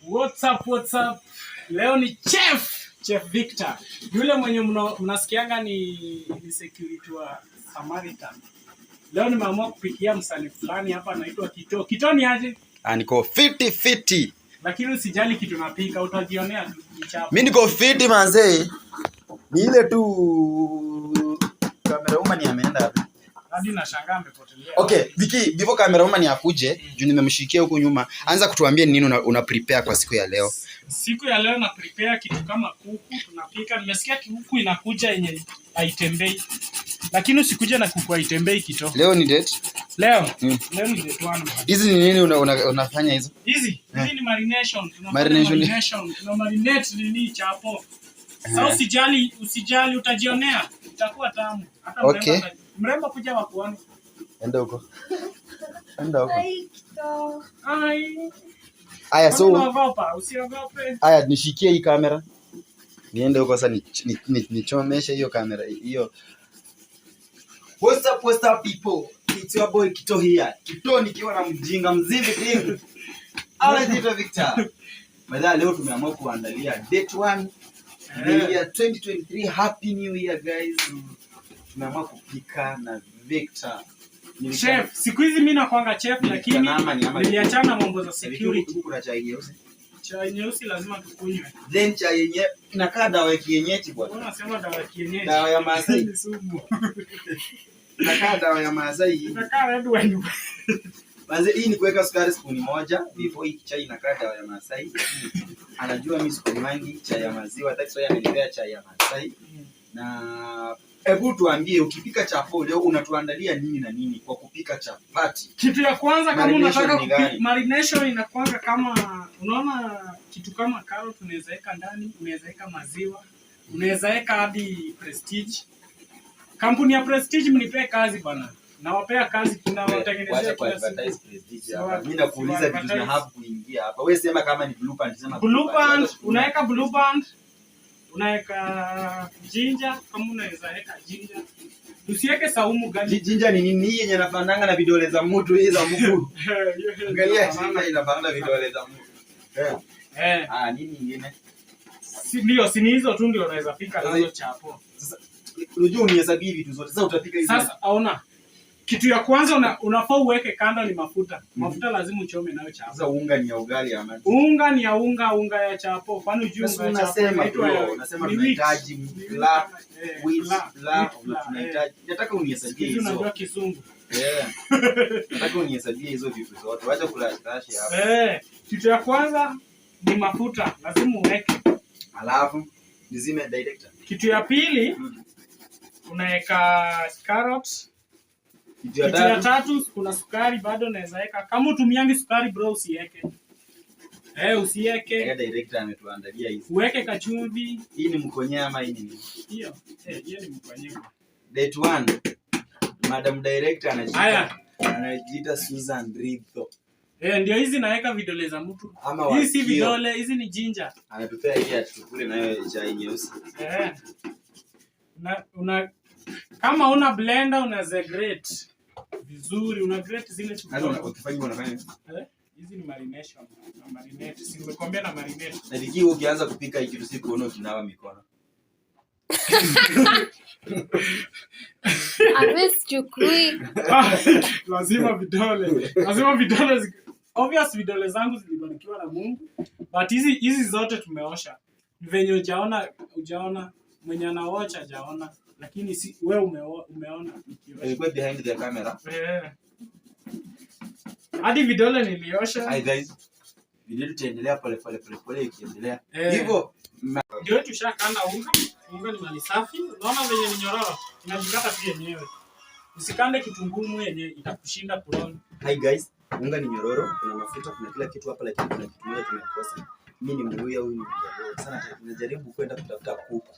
What's up? Leo ni Chef Victor. Yule mwenye mnasikianga ni security wa Samaritan. Leo nimeamua kupikia msanii fulani hapa anaitwa Kito. Kito ni aje? Niko fiti. Lakini usijali kitu napika, utajionea tu kichapo. Mimi niko fiti manze. Ni ile tu kamera woman ameenda wapi? Hadi nashangaa amepotelea. Okay, Viki, before camera woman akuje, juu nimemshikia huko nyuma. Anza kutuambia nini una prepare kwa siku ya leo. Siku ya leo na prepare kitu kama kuku tunapika. Nimesikia kuku inakuja yenye haitembei. Lakini usikuje na kuku haitembei Kito. Leo ni date? Leo ni date 1. Hizi ni nini unafanya hizo? Hizi ni marination. Tuna marinate nini chapo. Sasa usijali utajionea. Itakuwa tamu. Hata okay. Mrembo kuja wakuone. Enda huko. Ai. Aya, so usiogope. Aya, nishikie hii kamera. Niende huko sasa nichomeshe hiyo kamera hiyo. What's up people? It's your boy Kito here. Kito nikiwa na mjinga mzimbi hivi. Anaitwa Victor. Madha leo tumeamua kuandalia date 1 year 2023. Happy New Year guys. Tumeamua kupika na Victor. Chef, siku hizi mimi nakuanga chef lakini niliachana mambo za security. Kuna chai nyeusi. Chai nyeusi lazima tukunywe. Then chai yenyewe inakaa dawa ya kienyeji bwana. Unasema dawa ya kienyeji. Dawa ya Maasai. Inakaa dawa ya Maasai. Inakaa red wine. Manze hii ni kuweka sukari spoon moja before hii chai inakaa dawa ya Maasai. Anajua mimi siku mingi chai ya maziwa, that's why ananipea chai ya Maasai. Na hebu tuambie ukipika chapo leo unatuandalia nini na nini kwa kupika chapati? Kitu ya kwanza kama unataka marination inakuanga kama unaona kitu kama carrot unaweza weka ndani, unaweza weka maziwa, unaweza weka hadi Prestige. Kampuni ya Prestige mnipe kazi bana. Nawapea kazi tunawatengenezea kila siku. Mimi nakuuliza vitu vya hapo kuingia hapa. Wewe sema kama ni blue band, sema blue band. Unaweka blue band. Unaweka ginger, kama unaweza weka ginger. Usiweke saumu gani? Ginger ni nini yenye inafanana na vidole za mtu hizo za mguu? Angalia ginger inafanana na vidole za mtu. Nini nyingine? Si hizo tu ndio unaweza pika nazo chapo. Sasa unajua unihesabia vitu zote. Sasa utapika hizo. Sasa aona. Kitu ya kwanza unafaa uweke kando ni mafuta. Mafuta lazima uchome nayo chapo. Sasa unga ni ya ugali ama? Unga ni ya unga ya chapo. Kwani unajua unga ya chapo unasema tunahitaji black tunahitaji. Nataka unihesabie hizo. Unajua kizungu. Nataka unihesabie hizo vitu zote. Wacha kula tashi hapa. Kitu ya kwanza ni mafuta. Lazima uweke. Alafu nizime director. Kitu ya pili unaweka carrot. Kitu ya tatu kuna sukari bado naweza weka. Kama utumiangi sukari bro usiweke. Usiweke. Director ametuandalia hizi. Uweke kachumvi. Hii ni mkonyea ama hii ni nini? Hiyo ni mkonyea. Date 1. Madam Director anajiita Susan Ritho. Ndio hizi naweka vidole za mtu. Hizi si vidole, hizi ni ginger. Anatupea hii atukule nayo chai nyeusi. Kama una blender unaweza grate vizuri, una grate zile chukua. Ukifanya unafanya hizi ni marination na marinate. Si nimekwambia na marinate. Na Viki ukianza kupika hiki usiku uone ukinawa mikono. Chukui. Lazima vidole. Obvious vidole zangu zilibarikiwa na Mungu. But hizi zote tumeosha. Venye hujaona mwenye anaocha hajaona. Lakini si wewe umeona nikiosha. Behind the camera. Hadi vidole niliosha. Hi guys. Video tutaendelea pole ikiendelea. Hivyo ndio tushakanda unga. Unga ni mali safi. Unaona venye ni nyororo. Inajikata pia yenyewe. Usikande kitu ngumu yenye itakushinda kuroni. Hi guys. Unga ni nyororo, kuna mafuta, kuna kila kitu hapa lakini kuna kitu moja tumekosa. Mimi ni mruya huyu ni mjalo. Sana tunajaribu kwenda kutafuta kuku.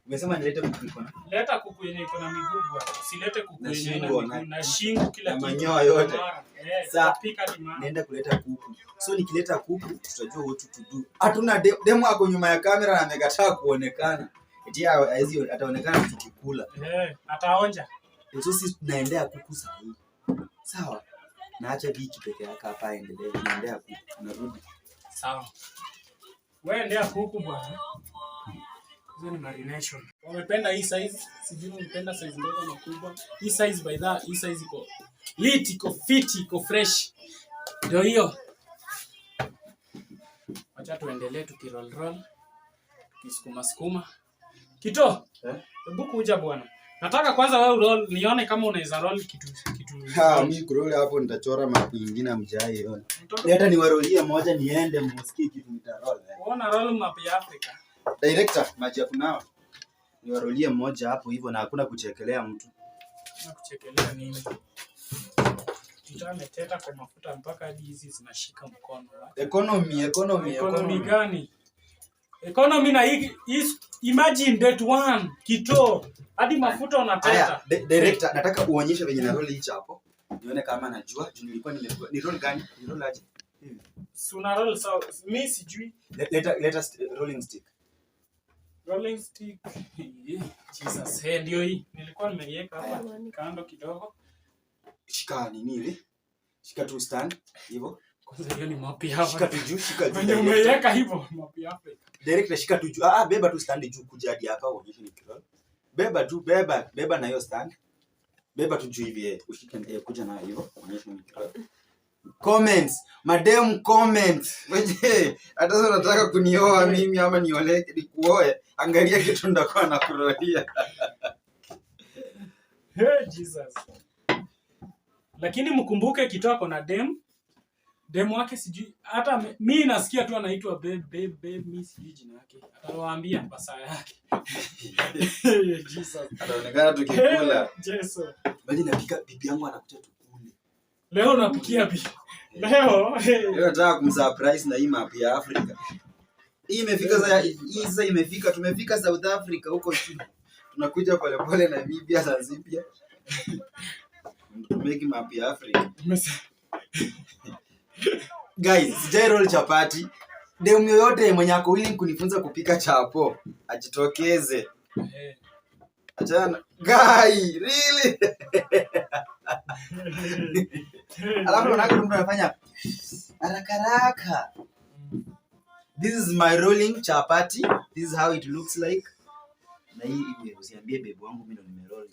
Umesema nilete kuku iko na? Leta kuku yenye iko na miguu bwana. Usilete kuku yenye ina miguu na shingo kila kitu. Manyoya yote. Sasa pika dimani. Naenda kuleta kuku. So nikileta kuku tutajua what to do. Hatuna demo hapo nyuma ya kamera na amekataa kuonekana. Eti hizo ataonekana tukikula. Ataonja. So sisi tunaendea kuku sasa hivi. Sawa. Naacha Viki peke yake hapa aendelee. Naendea kuku. Narudi. Sawa. Wewe ndio kuku bwana. Hizo ni marination. Wamependa hii size, sijui unapenda size ndogo ama kubwa. Hii size by that, hii size iko lit, iko fit, iko fresh. Ndio hiyo. Acha tuendelee tukiroll. Tukisukuma. Kito? Hebu kuja bwana. Nataka kwanza wewe roll nione kama unaweza roll kitu. Mimi kuroll hapo nitachora mapi nyingine mjai yone. Leta niwarolie moja niende msikie kitu nitaroll. Unaona roll map ya Afrika. Director, maji ya kunawa. Niwarolie moja hapo hivyo na hakuna kuchekelea mtu. Na kuchekelea nini? Tutameteta kwa mafuta mpaka hadi hizi zinashika mkono. Economy gani? Economy na hii imagine that one Kito hadi mafuta unateta. Director, nataka uonyeshe venye na roll hii hapo. Nione kama najua. Nilikuwa ni roll gani? Ni roll aje? Hivi. Si una roll sawa. Mimi sijui. Let us rolling stick. Rolling stick. Jesus, ndio hii. Nilikuwa nimeiweka hapa kando kidogo. Shika nini ile? Shika tu stand hivyo. Kwanza hiyo ni mapi hapa. Shika tu juu, shika juu. Ndio umeiweka hivyo mapi hapa. Director, shika tu juu. Beba tu stand juu kuja hadi hapa uonyeshe ni kiroll. Beba tu, beba na hiyo stand. Beba tu juu hivi ushike kuja na hivyo uonyeshe ni kiroll. Comments, madam comment. Wewe hata sasa unataka kunioa mimi ama nioleke nikuoe? Angalia kitu ndakuwa nakurolia. Hey Jesus. Lakini mkumbuke Kitoko na dem wake sijui hata mimi nasikia tu anaitwa babe mimi sijui jina yake. Atawaambia pasa yake. Jesus. Ataonekana tukikula. Jesus. Bali napika bibi yangu anakuja tukule. Leo napikia bibi. Leo nataka kumsurprise na hii map ya Afrika. Hii imefika tumefika South Africa huko chini. Tunakuja pole na Namibia Zanzibar. Tumeki map ya Afrika. Guys, sijai roll chapati. Demu yoyote mwenye ako willing kunifunza kupika chapo ajitokeze. Achana. Guy, really? Alafu unaona mtu anafanya haraka. This is my rolling chapati. This is how it looks like. Na hii usiambie babe wangu mimi ndo nimeroll.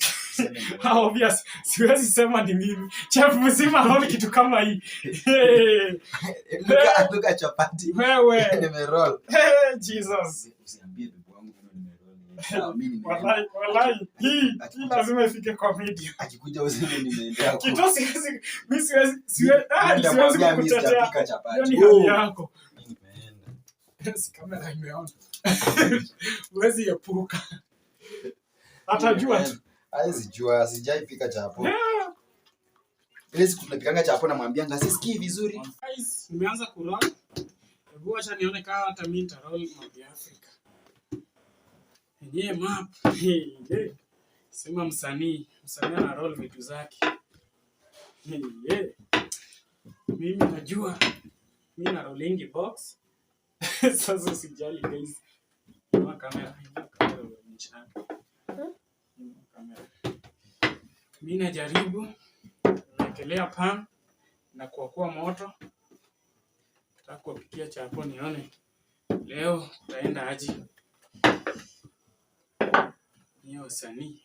Obvious. Siwezi sema ni mimi. Chef mzima haoni kitu kama hii. Look at chapati. Wewe nimeroll. Jesus. Usiambie babe wangu mimi ndo nimeroll. Wallahi. Hii lazima ifike kwa video. Akikuja useme nimeendea huko. Kito siwezi kukutetea. Hiyo ni hali yako. Si kamera imeona. Huwezi epuka. Atajua tu. Haizijua, sijaipika chapo. Ile siku tunapikanga chapo na mwambia ngasisikii vizuri. Guys, nimeanza kuroll. Hebu acha nione kama hata mimi nitaroll map ya Afrika. Yenyewe map. Sema msanii ana roll vitu zake. Mimi najua. Mimi na rolling box. Sasa sijali guys. Kama kamera mchana. Mimi najaribu naekelea pan na kuokoa moto. Nataka kupikia chapo nione leo utaenda aje. Ni usanii.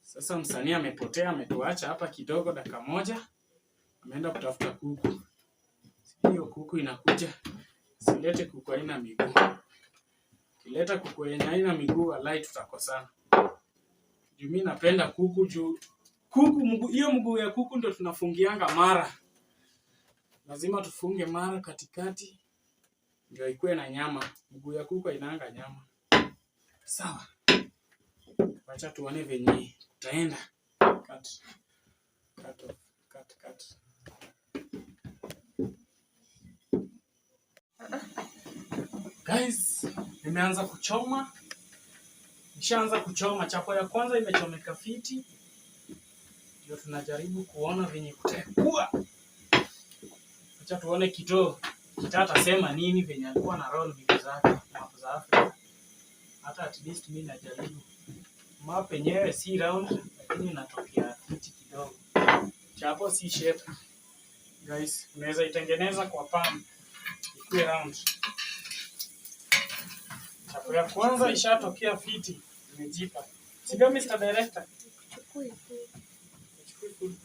Sasa msanii amepotea, ametuacha hapa kidogo dakika moja. Ameenda kutafuta kuku. Hiyo kuku inakuja. Silete kuku haina miguu. Kileta kuku yenye haina miguu walai tutakosana. Juu mimi napenda kuku juu kuku hiyo mguu ya kuku ndio tunafungianga mara. Lazima tufunge mara katikati ndio ikuwe na nyama. Mguu ya kuku hainanga nyama. Sawa. Acha tuone venye utaenda. Cut. Guys, nimeanza kuchoma. Nishaanza kuchoma. Chapo ya kwanza imechomeka fiti. Ndio tunajaribu kuona venye kutakuwa. Acha tuone Kito. Kitata sema nini venye alikuwa na roll vitu zake map za Afrika. Hata at least mimi najaribu. Map yenyewe si round lakini inatokea fiti kidogo. Chapo si shape. Guys, unaweza itengeneza kwa pan. Ikuwe round. Chapo ya kwanza ishatokea fiti. Imejipa. Sio Mr. Director. Chukui Chukui.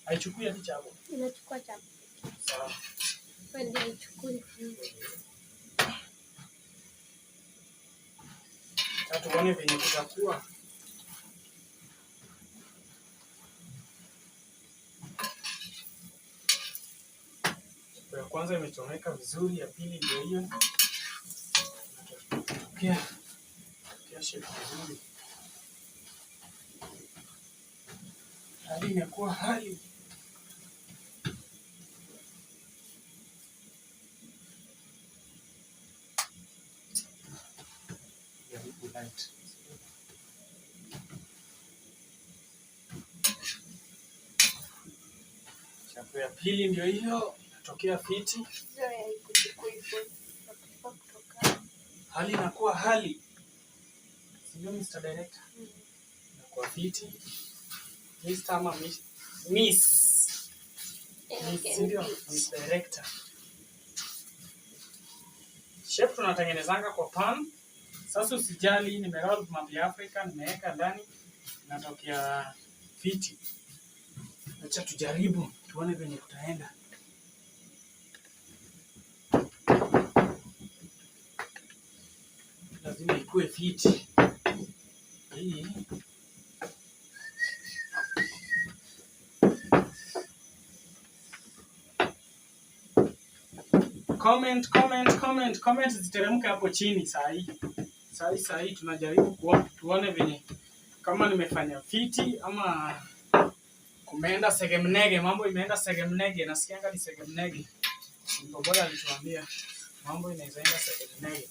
Haichukui hadi chapo. Inachukua chapo. Sawa. Ndio ichukui. Sasa tuone venye kutakuwa. Chapo ya kwanza imechomeka vizuri, ya pili ndio hiyo. Kia shape vizuri. Hali imekuwa hali. Light. Chapo ya pili ndio hiyo, inatokea fiti. Hali inakuwa hali. Sio Mr. Director. Inakuwa fiti. Mr. ama Miss. Ndio Mr. Director. Chef tunatengenezanga kwa pan. Sasa usijali, nimeroll map ya Afrika, nimeweka ndani, inatokea fiti. Acha tujaribu, tuone venye kutaenda. Lazima ikue fiti. Hii. Comment ziteremke hapo chini saa hii tunajaribu tuone venye kama nimefanya fiti ama kumeenda segemnege. Mambo imeenda segemnege, nasikianga ni segemnege. Mbobola alituambia mambo inaweza enda segemnege.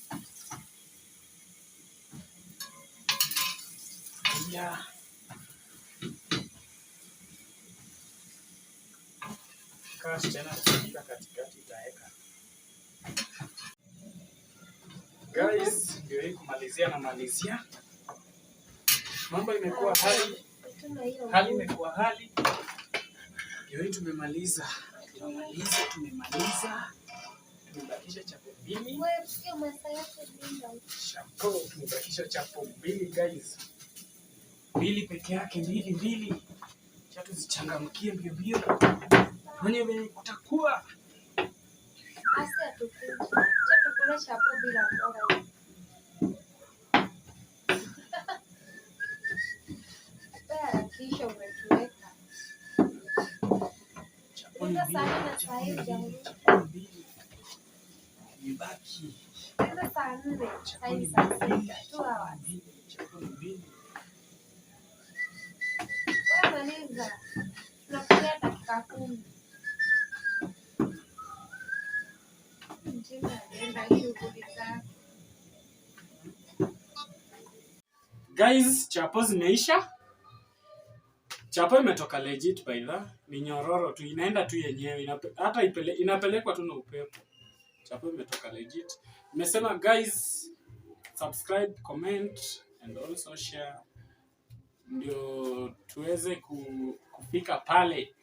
Yeah. Kasi tena kusika katikati itaeka. Guys, ndio hii kumalizia na malizia. Mambo imekuwa hali. Hali imekuwa hali. Ndio hii tumemaliza. Tumebakisha chapo mbili. Chapo, tumebakisha chapo mbili guys. Mbili peke yake, mbili. Chatu zichangamkie mbio. Mwenye venye kutakuwa. Asa tukule chapo bila bora. Kisha umetuweka. Nenda sana saa hii jamani. Nibaki. Nenda saa 4, saa hii saa 6. 2 hours. Maliza. Tunakuja dakika 10. Guys, chapo zimeisha. Chapo imetoka legit by the. Ni nyororo tu, inaenda tu yenyewe, hata inapelekwa tu na upepo. Chapo imetoka legit. Nimesema guys, subscribe, comment and also share. Ndio tuweze kufika pale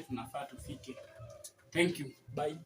tunafaa tufike. Thank you. Bye.